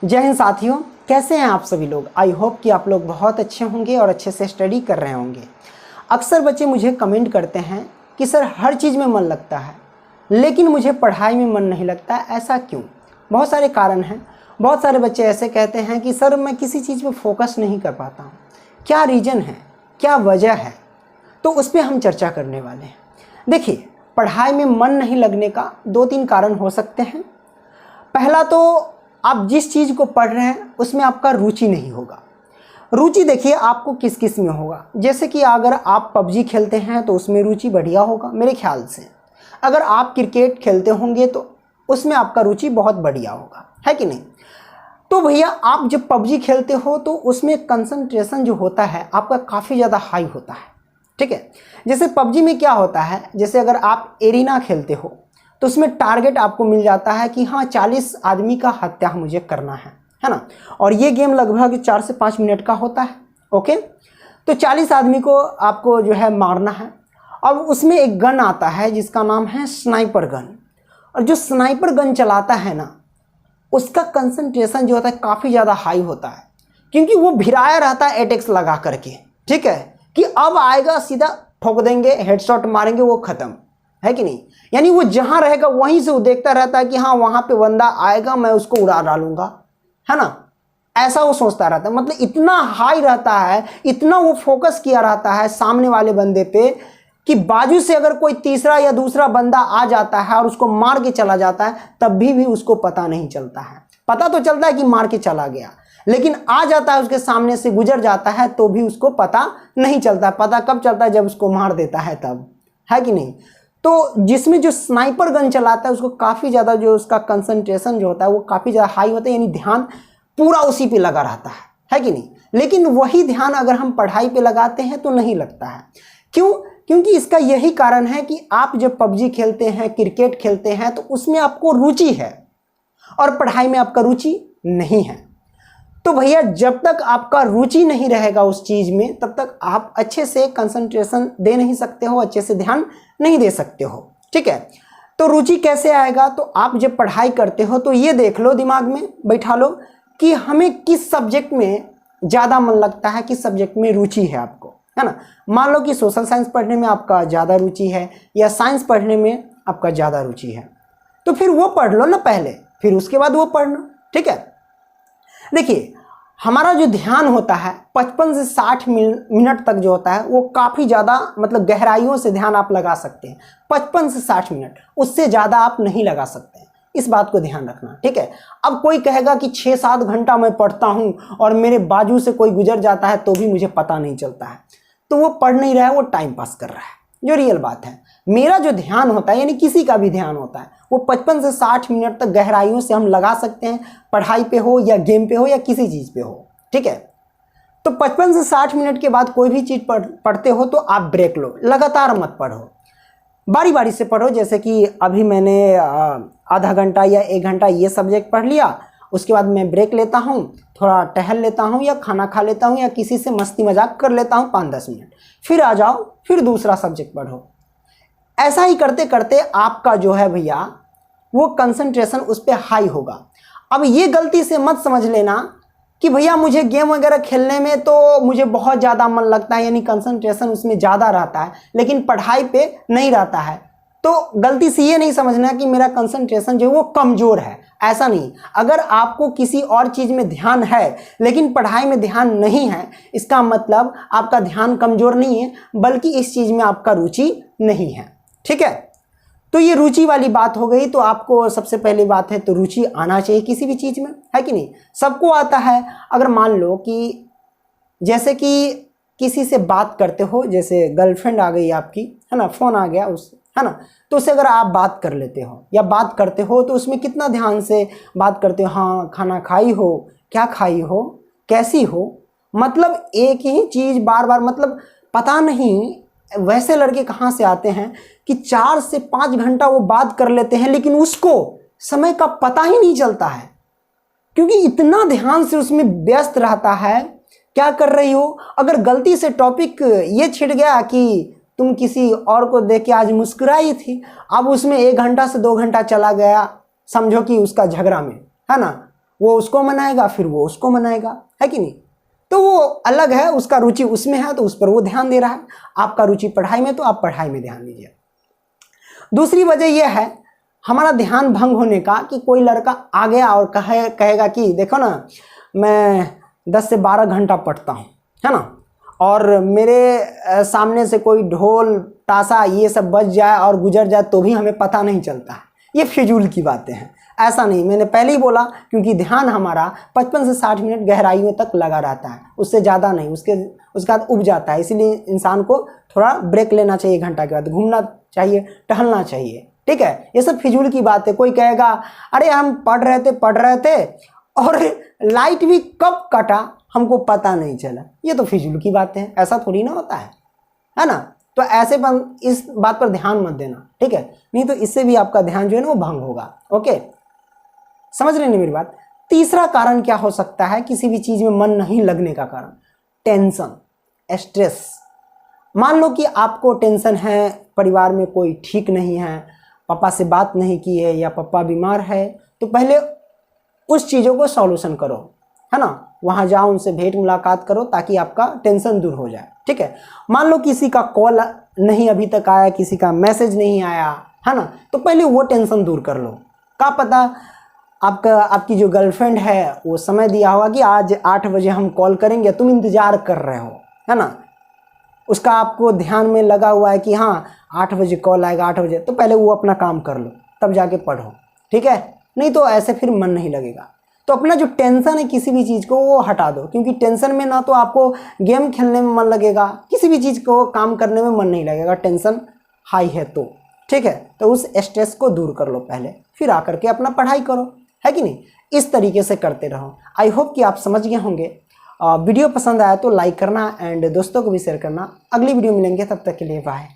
जय हिंद साथियों, कैसे हैं आप सभी लोग। आई होप कि आप लोग बहुत अच्छे होंगे और अच्छे से स्टडी कर रहे होंगे। अक्सर बच्चे मुझे कमेंट करते हैं कि सर हर चीज़ में मन लगता है लेकिन मुझे पढ़ाई में मन नहीं लगता, ऐसा क्यों। बहुत सारे कारण हैं। बहुत सारे बच्चे ऐसे कहते हैं कि सर मैं किसी चीज़ पर फोकस नहीं कर पाता हूँ, क्या रीज़न है, क्या वजह है। तो उस पर हम चर्चा करने वाले हैं। देखिए, पढ़ाई में मन नहीं लगने का 2-3 कारण हो सकते हैं। पहला तो आप जिस चीज़ को पढ़ रहे हैं उसमें आपका रुचि नहीं होगा। रुचि देखिए आपको किस किस में होगा। जैसे कि अगर आप पबजी खेलते हैं तो उसमें रुचि बढ़िया होगा मेरे ख्याल से। अगर आप क्रिकेट खेलते होंगे तो उसमें आपका रुचि बहुत बढ़िया होगा, है कि नहीं। तो भैया आप जब पबजी खेलते हो तो उसमें कंसंट्रेशन जो होता है आपका काफ़ी ज़्यादा हाई होता है, ठीक है। जैसे पबजी में क्या होता है, जैसे अगर आप एरिना खेलते हो तो उसमें टारगेट आपको मिल जाता है कि हाँ 40 आदमी का हत्या मुझे करना है ना। और ये गेम लगभग 4 से 5 मिनट का होता है, ओके। तो 40 आदमी को आपको जो है मारना है। और उसमें एक गन आता है जिसका नाम है स्नाइपर गन। और जो स्नाइपर गन चलाता है ना, उसका कंसंट्रेशन जो होता है काफ़ी ज़्यादा हाई होता है, क्योंकि वो भिराया रहता है एटेक्स लगा करके, ठीक है, कि अब आएगा सीधा ठोक देंगे, हेडशॉट मारेंगे, वो ख़त्म, है कि नहीं। यानी वो जहाँ रहेगा वहीं से वो देखता रहता है कि हाँ वहाँ पे बंदा आएगा, मैं उसको उड़ा डालूंगा, है ना। ऐसा वो सोचता रहता है। मतलब इतना हाई रहता है, इतना वो फोकस किया रहता है सामने वाले बंदे पे कि बाजू से अगर कोई तीसरा या दूसरा बंदा आ जाता है और उसको मार के चला जाता है तब भी उसको पता नहीं चलता है। पता तो चलता है कि मार के चला गया, लेकिन आ जाता है उसके सामने से गुजर जाता है तो भी उसको पता नहीं चलता। पता कब चलता है, जब उसको मार देता है तब, है कि नहीं। तो जिसमें जो स्नाइपर गन चलाता है उसको काफ़ी ज़्यादा जो उसका कंसंट्रेशन जो होता है वो काफ़ी ज़्यादा हाई होता है, यानी ध्यान पूरा उसी पे लगा रहता है कि नहीं। लेकिन वही ध्यान अगर हम पढ़ाई पे लगाते हैं तो नहीं लगता है। क्यों? क्योंकि इसका यही कारण है कि आप जब पबजी खेलते हैं, क्रिकेट खेलते हैं तो उसमें आपको रुचि है और पढ़ाई में आपका रुचि नहीं है। तो भैया जब तक आपका रुचि नहीं रहेगा उस चीज़ में तब तक आप अच्छे से कंसंट्रेशन दे नहीं सकते हो, अच्छे से ध्यान नहीं दे सकते हो, ठीक है। तो रुचि कैसे आएगा, तो आप जब पढ़ाई करते हो तो ये देख लो, दिमाग में बैठा लो कि हमें किस सब्जेक्ट में ज़्यादा मन लगता है, किस सब्जेक्ट में रुचि है आपको, है ना। मान लो कि सोशल साइंस पढ़ने में आपका ज़्यादा रुचि है या साइंस पढ़ने में आपका ज़्यादा रुचि है, तो फिर वो पढ़ लो ना पहले, फिर उसके बाद वो पढ़ना, ठीक है। देखिए हमारा जो ध्यान होता है 55 से 60 मिनट तक जो होता है वो काफ़ी ज़्यादा मतलब गहराइयों से ध्यान आप लगा सकते हैं। 55 से 60 मिनट, उससे ज़्यादा आप नहीं लगा सकते हैं, इस बात को ध्यान रखना, ठीक है। अब कोई कहेगा कि 6-7 घंटा मैं पढ़ता हूँ और मेरे बाजू से कोई गुजर जाता है तो भी मुझे पता नहीं चलता है, तो वो पढ़ नहीं रहा है, वो टाइम पास कर रहा है, जो रियल बात है। मेरा जो ध्यान होता है, यानी किसी का भी ध्यान होता है, वो 55 से 60 मिनट तक गहराइयों से हम लगा सकते हैं, पढ़ाई पे हो या गेम पे हो या किसी चीज़ पे हो, ठीक है। तो 55 से 60 मिनट के बाद कोई भी चीज़ पढ़ते हो तो आप ब्रेक लो, लगातार मत पढ़ो, बारी बारी से पढ़ो। जैसे कि अभी मैंने आधा घंटा या 1 घंटा ये सब्जेक्ट पढ़ लिया, उसके बाद मैं ब्रेक लेता हूँ, थोड़ा टहल लेता हूँ या खाना खा लेता हूँ या किसी से मस्ती मजाक कर लेता हूँ 5-10 मिनट, फिर आ जाओ, फिर दूसरा सब्जेक्ट पढ़ो। ऐसा ही करते करते आपका जो है भैया वो कंसंट्रेशन उस पर हाई होगा। अब ये गलती से मत समझ लेना कि भैया मुझे गेम वगैरह खेलने में तो मुझे बहुत ज़्यादा मन लगता है, यानी कंसंट्रेशन उसमें ज़्यादा रहता है, लेकिन पढ़ाई पे नहीं रहता है। तो गलती से ये नहीं समझना कि मेरा कंसंट्रेशन जो है वो कमज़ोर है, ऐसा नहीं। अगर आपको किसी और चीज़ में ध्यान है लेकिन पढ़ाई में ध्यान नहीं है, इसका मतलब आपका ध्यान कमज़ोर नहीं है, बल्कि इस चीज़ में आपका रुचि नहीं है, ठीक है। तो ये रुचि वाली बात हो गई। तो आपको सबसे पहली बात है तो रुचि आना चाहिए किसी भी चीज़ में, है कि नहीं। सबको आता है। अगर मान लो कि जैसे कि किसी से बात करते हो, जैसे गर्लफ्रेंड आ गई आपकी, है ना, फ़ोन आ गया उस, है ना, तो उससे अगर आप बात कर लेते हो या बात करते हो तो उसमें कितना ध्यान से बात करते हो। हाँ खाना खाई हो, क्या खाई हो, कैसी हो, मतलब एक ही चीज़ बार बार, मतलब पता नहीं वैसे लड़के कहाँ से आते हैं कि 4 से 5 घंटा वो बात कर लेते हैं लेकिन उसको समय का पता ही नहीं चलता है, क्योंकि इतना ध्यान से उसमें व्यस्त रहता है। क्या कर रही हो, अगर गलती से टॉपिक ये छिड़ गया कि तुम किसी और को देख के आज मुस्कुराई थी, अब उसमें 1 घंटा से 2 घंटा चला गया, समझो कि उसका झगड़ा में, है ना, वो उसको मनाएगा, फिर वो उसको मनाएगा, है कि नहीं। तो वो अलग है, उसका रुचि उसमें है तो उस पर वो ध्यान दे रहा है। आपका रुचि पढ़ाई में तो आप पढ़ाई में ध्यान दीजिए। दूसरी वजह यह है हमारा ध्यान भंग होने का कि कोई लड़का आ गया और कहेगा कि देखो ना मैं 10 से 12 घंटा पढ़ता हूँ, है ना, और मेरे सामने से कोई ढोल ताशा ये सब बज जाए और गुजर जाए तो भी हमें पता नहीं चलता है। ये फिजूल की बातें हैं। ऐसा नहीं, मैंने पहले ही बोला, क्योंकि ध्यान हमारा 55 से 60 मिनट गहराइयों तक लगा रहता है, उससे ज़्यादा नहीं, उसके बाद उब जाता है। इसीलिए इंसान को थोड़ा ब्रेक लेना चाहिए, घंटा के बाद घूमना चाहिए, टहलना चाहिए, ठीक है। ये सब फिजूल की बात है। कोई कहेगा अरे हम पढ़ रहे थे और लाइट भी कब कटा हमको पता नहीं चला, ये तो फिजूल की बातें हैं, ऐसा थोड़ी ना होता है ना। तो ऐसे इस बात पर ध्यान मत देना, ठीक है, नहीं तो इससे भी आपका ध्यान जो है ना वो भंग होगा। ओके, समझ रहे हैं मेरी बात। तीसरा कारण क्या हो सकता है किसी भी चीज में मन नहीं लगने का कारण? Tension, stress. मान लो कि आपको टेंशन है, परिवार में कोई ठीक नहीं है, पापा से बात नहीं की है या पापा बीमार है, तो पहले उस चीज़ों को सॉल्यूशन करो, है ना, वहाँ जाओ, उनसे भेंट मुलाकात करो ताकि आपका टेंशन दूर हो जाए, ठीक है। मान लो किसी का कॉल नहीं अभी तक आया, किसी का मैसेज नहीं आया, है ना, तो पहले वो टेंशन दूर कर लो। क्या पता आपकी जो गर्लफ्रेंड है वो समय दिया होगा कि आज 8 बजे हम कॉल करेंगे, तुम इंतज़ार कर रहे हो, है ना, उसका आपको ध्यान में लगा हुआ है कि हाँ 8 बजे कॉल आएगा, 8 बजे, तो पहले वो अपना काम कर लो तब जाके पढ़ो, ठीक है, नहीं तो ऐसे फिर मन नहीं लगेगा। तो अपना जो टेंशन है किसी भी चीज़ को वो हटा दो, क्योंकि टेंशन में ना तो आपको गेम खेलने में मन लगेगा, किसी भी चीज़ को काम करने में मन नहीं लगेगा, टेंशन हाई है तो, ठीक है। तो उस स्ट्रेस को दूर कर लो पहले, फिर आकर के अपना पढ़ाई करो, है कि नहीं। इस तरीके से करते रहो। आई होप कि आप समझ गए होंगे। वीडियो पसंद आया तो लाइक करना एंड दोस्तों को भी शेयर करना। अगली वीडियो मिलेंगे, तब तक के लिए बाय।